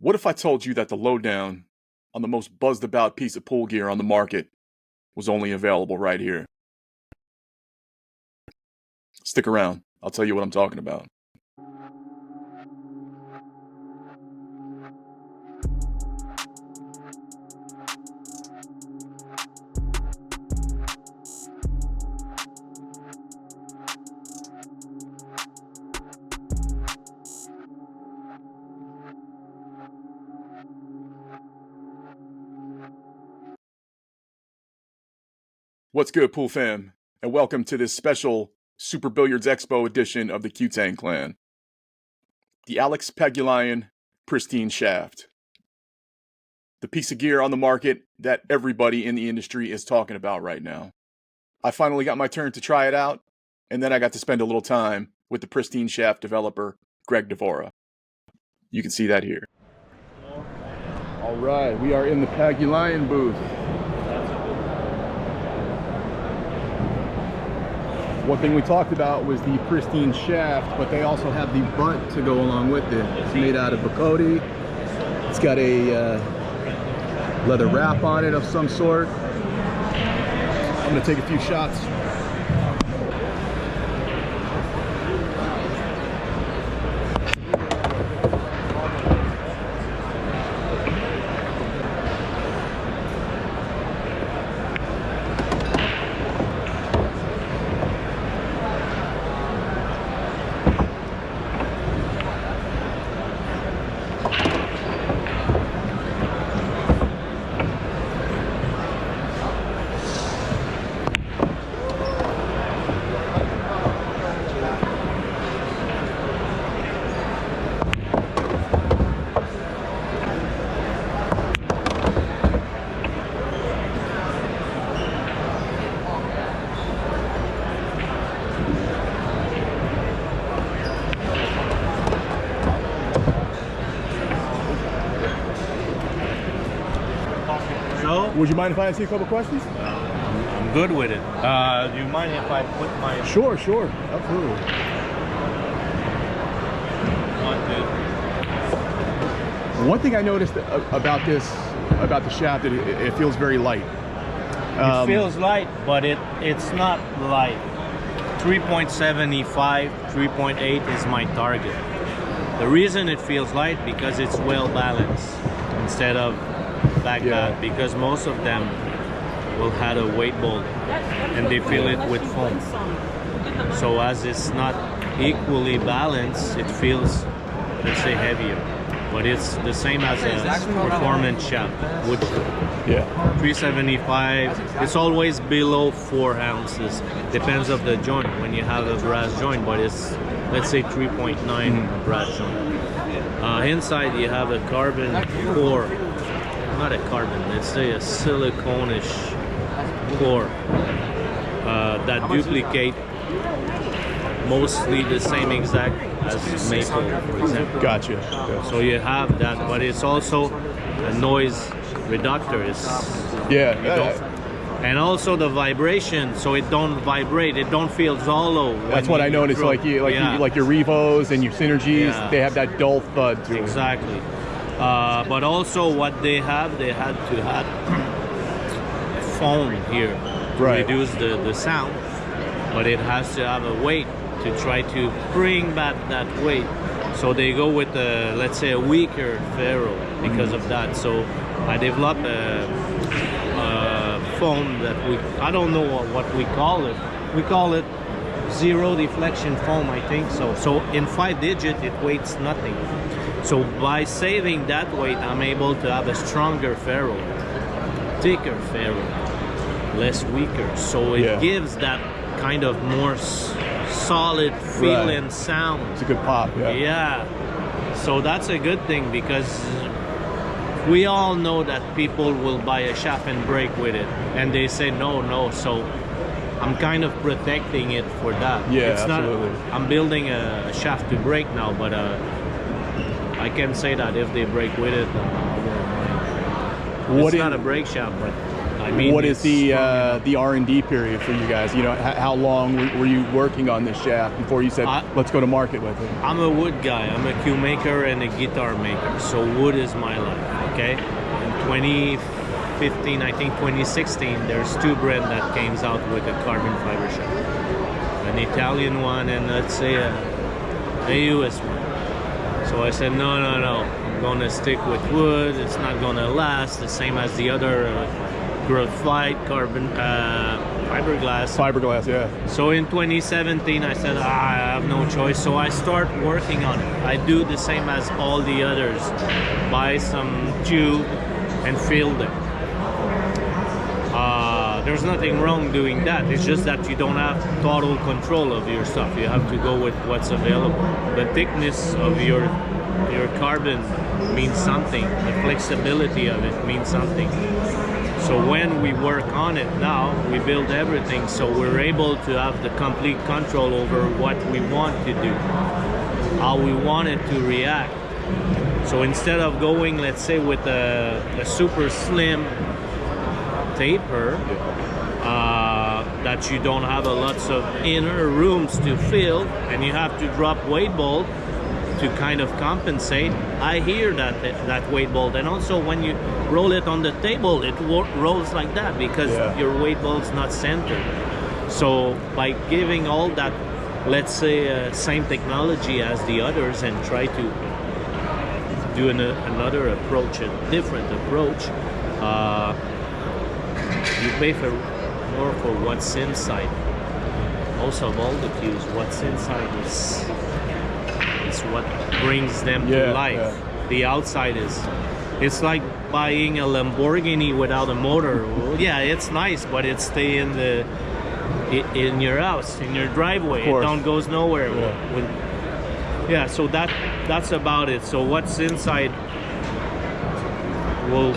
What if I told you that the lowdown on the most buzzed about piece of pool gear on the market was only available right here? Stick around, I'll tell you what I'm talking about. What's good, pool fam, and welcome to this special Super Billiards Expo edition of the Tang clan. The Alex Pagulayan Pristine shaft. The piece of gear on the market that everybody in the industry is talking about right now. I finally got my turn to try it out, and then I got to spend a little time with the Pristine shaft developer, Greg Devora. You can see that here. All right, we are in the Pagulayan booth. One thing we talked about was the Pristine shaft, but they also have the butt to go along with it. It's made out of Bacote. It's got a leather wrap on it of some sort. I'm gonna take a few shots. Would you mind if I ask you a couple questions? I'm good with it. Do you mind if I put my... Sure, absolutely. One thing I noticed about the shaft, it feels very light. It feels light, but it's not light. 3.75, 3.8 is my target. The reason it feels light because it's well balanced instead of like that, because most of them will have a weight ball and they fill it with foam. So as it's not equally balanced, it feels, let's say, heavier. But it's the same as a performance shaft, which 375, it's always below 4 ounces. Depends of the joint when you have a brass joint, but it's, let's say, 3.9 brass joint. Inside you have a carbon core. Not a carbon, let's say a silicone-ish core that duplicate mostly the same exact as maple, for example. Gotcha. So you have that, but it's also a noise reductor. And also the vibration, so it don't vibrate, it don't feel hollow. That's what I noticed. Like your Revos and your Synergies, they have that dull thud to it. Exactly. But also what they had to have foam here to reduce the sound, but it has to have a weight to try to bring back that weight. So they go with let's say a weaker ferrule because of that. So I developed a foam that I don't know what we call it. We call it zero deflection foam, I think so. So in 5-digit it weighs nothing. So by saving that weight, I'm able to have a stronger ferrule, thicker ferrule, less weaker. So it gives that kind of more solid feel and sound. It's a good pop, Yeah. So that's a good thing because we all know that people will buy a shaft and break with it. And they say no. So I'm kind of protecting it for that. Yeah, absolutely. I'm building a shaft to break now, but I can say that if they break with it, it's not a break shaft, but I mean, what is the strong enough. R&D period for you guys? You know, how long were you working on this shaft before you said, let's go to market with it? I'm a wood guy. I'm a cue maker and a guitar maker. So wood is my life, okay? In 2015, I think 2016, there's two brands that came out with a carbon fiber shaft. An Italian one and let's say a US one. So I said, no, I'm gonna stick with wood. It's not gonna last the same as the other graphite, carbon, fiberglass. Fiberglass, yeah. So in 2017, I said, I have no choice. So I start working on it. I do the same as all the others. Buy some tube and fill them. There's nothing wrong doing that. It's just that you don't have total control of your stuff. You have to go with what's available. The thickness of your carbon means something. The flexibility of it means something. So when we work on it now, we build everything so we're able to have the complete control over what we want to do, how we want it to react. So instead of going, let's say, with a super slim taper that you don't have a lots of inner rooms to fill and you have to drop weight bolt to kind of compensate, I hear that weight bolt. And also when you roll it on the table, it rolls like that because your weight bolt's not centered. So by giving all that, let's say, same technology as the others and try to do another approach, a different approach, you pay more for what's inside. Most of all the cues, what's inside is what brings them to life. Yeah. The outside it's like buying a Lamborghini without a motor. Well, yeah, it's nice, but it stay in your house, in your driveway. It don't goes nowhere. Yeah. So that's about it. So what's inside? Well,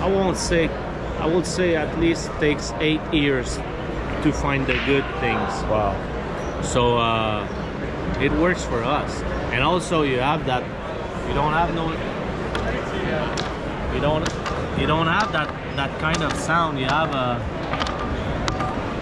I would say at least takes 8 years to find the good things. Wow. So it works for us. And also you have that, you don't have that kind of sound. You have a,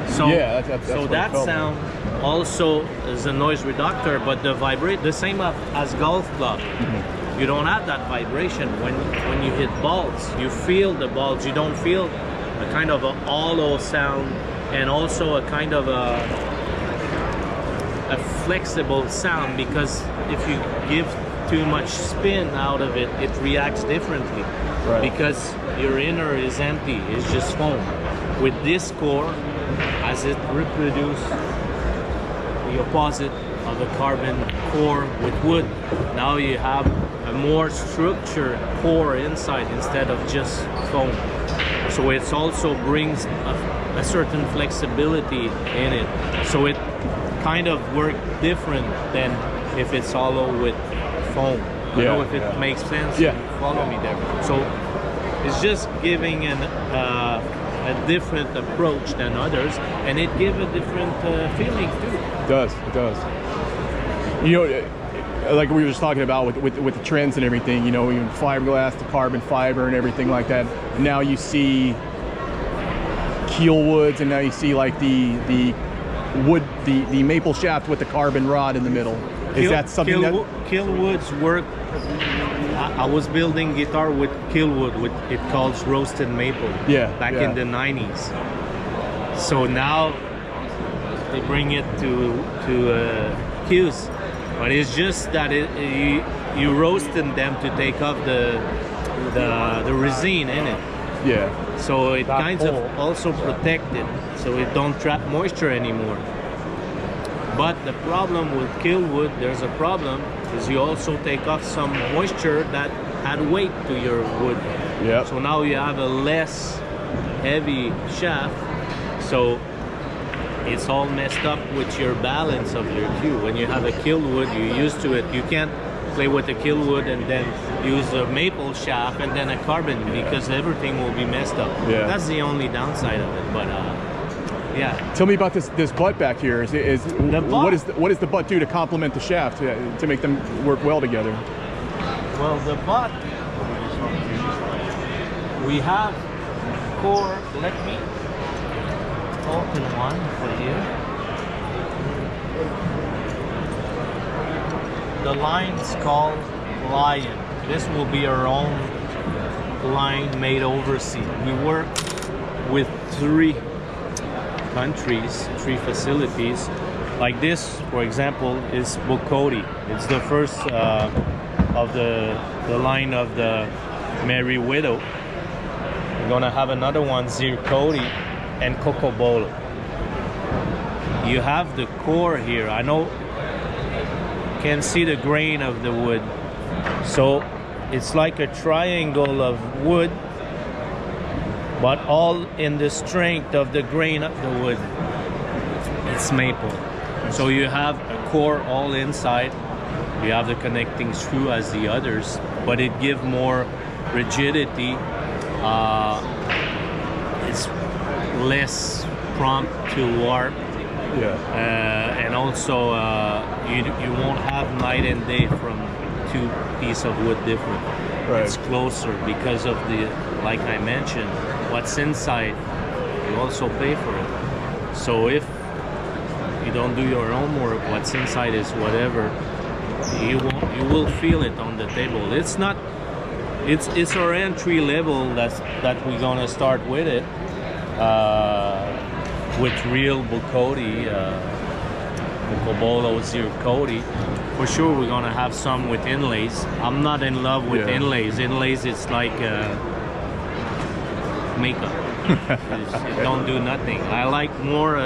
so that's so that sound also is a noise reductor, but the vibrate the same as golf club. Mm-hmm. You don't have that vibration when you hit balls. You feel the balls. You don't feel a kind of a hollow sound, and also a kind of a flexible sound, because if you give too much spin out of it, it reacts differently. Right. Because your inner is empty, it's just foam. With this core, as it reproduces the opposite of a carbon core with wood, now you have a more structured core inside instead of just foam. So it also brings a certain flexibility in it. So it kind of work different than if it's hollow with foam. I don't know if it makes sense. Yeah. Follow me there. So it's just giving a different approach than others, and it gives a different feeling too. It does. You know, like we were just talking about with the trends and everything, you know, even fiberglass to carbon fiber and everything like that. Now you see keel woods, and now you see like the wood, the maple shaft with the carbon rod in the middle. Is that something keel woods work? I was building guitar with keel wood, with it called roasted maple. Back in the 90s. So now they bring it to cues, but it's just that you roasted them to take off the resin in it. Yeah. So it kind of also protect it, so it don't trap moisture anymore. But the problem with keel wood, there's a problem, is you also take off some moisture that add weight to your wood. Yeah. So now you have a less heavy shaft. So it's all messed up with your balance of your cue. When you have a keel wood, you're used to it. You can't play with a keel wood and then use a maple shaft and then a carbon, because everything will be messed up. Yeah. That's the only downside of it. But yeah. Tell me about this butt back here. What does the butt do to complement the shaft to make them work well together? Well, the butt, we have core. Let me open one for you. The line's called Lion. This will be our own line made overseas. We work with 3 countries, 3 facilities. Like this, for example, is Bocody. It's the first of the line of the Merry Widow. We're gonna have another one, Zirconi and Cocobolo. You have the core here. I know you can see the grain of the wood. So it's like a triangle of wood, but all in the strength of the grain of the wood. It's maple. So you have a core all inside. You have the connecting screw as the others, but it gives more rigidity. It's less prompt to warp. Yeah. And also you won't have night and day from 2 pieces of wood different. Right. It's closer because of the, like I mentioned, what's inside, you also pay for it. So if you don't do your homework, what's inside is whatever, you will feel it on the table. It's not, it's our entry level that we're gonna start with it, with real Bocody, Cocobolo, Zirconi. For sure we're gonna have some with inlays. I'm not in love with inlays. Inlays, it's like makeup. It don't do nothing. I like more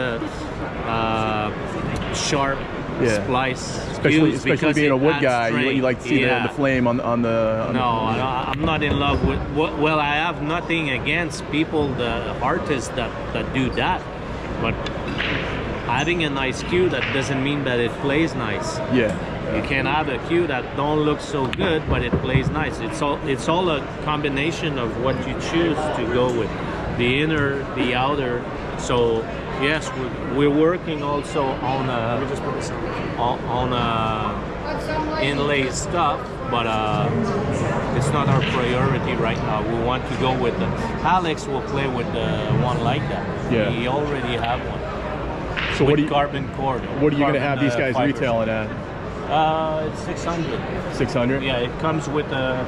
sharp splice. Especially being a wood guy, you like to see the flame on the. No, I'm not in love with. Well, I have nothing against people, the artists that do that, but having a nice cue, that doesn't mean that it plays nice. Yeah. You can have a cue that don't look so good, but it plays nice. It's all a combination of what you choose to go with, the inner, the outer. So yes, we're working also on inlay stuff, but it's not our priority right now. We want to go with the. Alex will play with the one like that. Yeah. He already have one. So what carbon cord? What are you going to have these guys retailing at? It's 600. 600? Yeah, it comes with a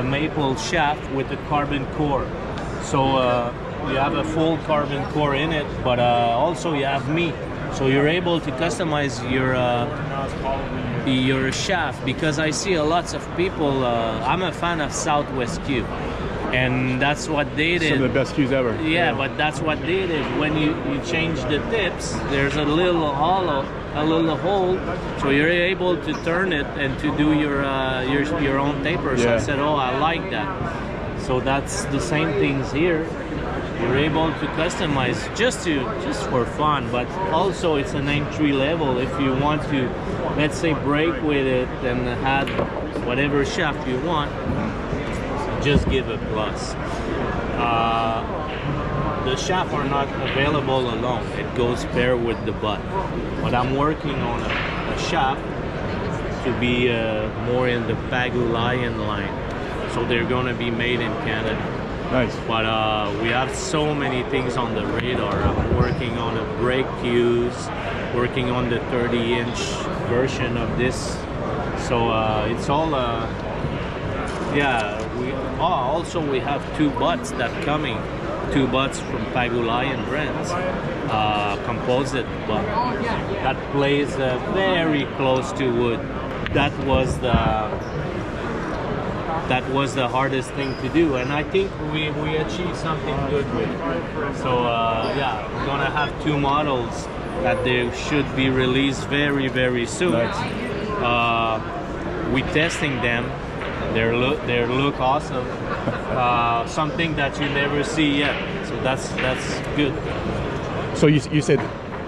maple shaft with a carbon core. So you have a full carbon core in it, but also you have meat. So you're able to customize your shaft, because I see lots of people. I'm a fan of Southwest Q, and that's what they did. Some of the best cues ever. Yeah, but that's what they did. When you change the tips, there's a little hollow, a little hole, so you're able to turn it and to do your own taper. So I said, oh, I like that. So that's the same things here. You're able to customize just for fun, but also it's an entry level. If you want to, let's say, break with it and add whatever shaft you want, just give a plus. The shaft are not available alone. It goes pair with the butt. But I'm working on a shaft to be more in the Pagulayan line. So they're going to be made in Canada. Nice. But we have so many things on the radar. I'm working on a brake cues, working on the 30-inch version of this. So it's all, also we have 2 butts that coming. 2 butts from Pagulayan brands, composite butt that plays very close to wood. That was the hardest thing to do, and I think we achieved something good with it. So we're gonna have 2 models that they should be released very, very soon. We're testing them. They look awesome. Something that you never see yet. So that's good. So you said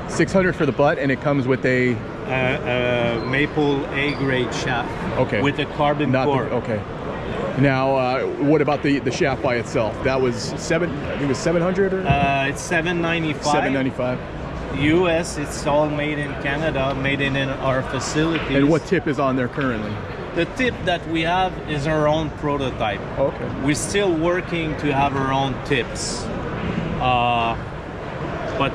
600 for the butt, and it comes with a maple A-grade shaft. Okay. With a carbon core. Okay. Now, what about the shaft by itself? That was I think it was 700 or? It's 795. 795. US, it's all made in Canada, made in our facilities. And what tip is on there currently? The tip that we have is our own prototype. Okay. We're still working to have our own tips. But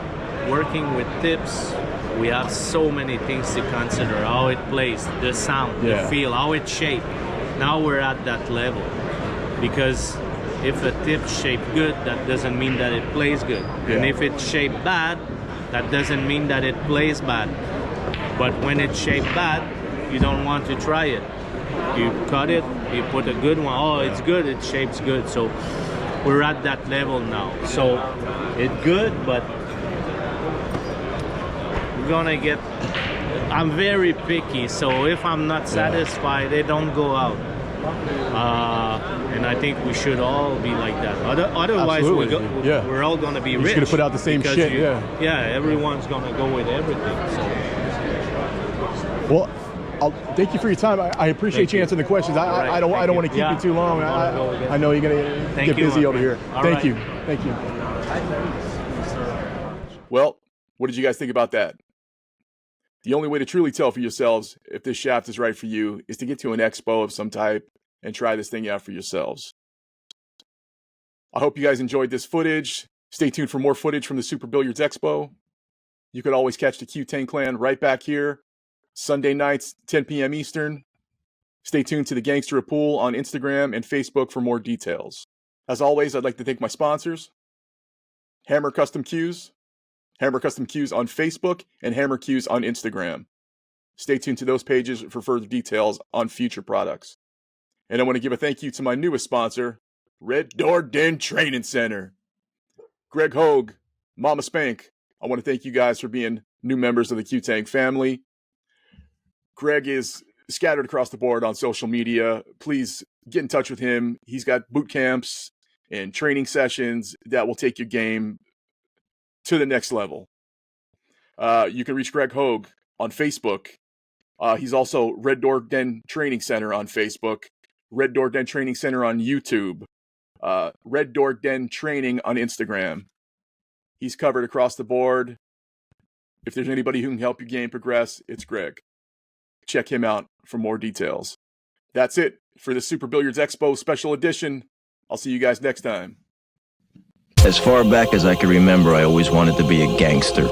working with tips, we have so many things to consider. How it plays, the sound, the feel, how it's shaped. Now we're at that level. Because if a tip's shaped good, that doesn't mean that it plays good. And if it's shaped bad, that doesn't mean that it plays bad. But when it's shaped bad, you don't want to try it. You cut it, you put a good one. Oh, it's good, it shapes good. So we're at that level now. So it's good, but we're gonna get, I'm very picky. So if I'm not satisfied, they don't go out. And I think we should all be like that. Otherwise, we're all gonna be rich. You're just gonna put out the same shit. Everyone's gonna go with everything. So. Well, thank you for your time. I appreciate you answering the questions. I don't want to keep you too long. I know you're gonna get busy over here. Thank you. Thank you. Well, what did you guys think about that? The only way to truly tell for yourselves if this shaft is right for you is to get to an expo of some type and try this thing out for yourselves. I hope you guys enjoyed this footage. Stay tuned for more footage from the Super Billiards Expo. You could always catch the Q-Tang Clan right back here, Sunday nights, 10 p.m. Eastern. Stay tuned to the Gangster of Pool on Instagram and Facebook for more details. As always, I'd like to thank my sponsors, Hammer Custom Cues on Facebook and Hammer Cues on Instagram. Stay tuned to those pages for further details on future products. And I want to give a thank you to my newest sponsor, Red Door Den Training Center. Greg Hogue, Mama Spank, I want to thank you guys for being new members of the Q-Tang family. Greg is scattered across the board on social media. Please get in touch with him. He's got boot camps and training sessions that will take your game to the next level. You can reach Greg Hogue on Facebook. He's also Red Door Den Training Center on Facebook, Red Door Den Training Center on YouTube, Red Door Den Training on Instagram. He's covered across the board. If there's anybody who can help your game progress, it's Greg. Check him out for more details. That's it for the Super Billiards Expo Special Edition. I'll see you guys next time. As far back as I can remember, I always wanted to be a gangster.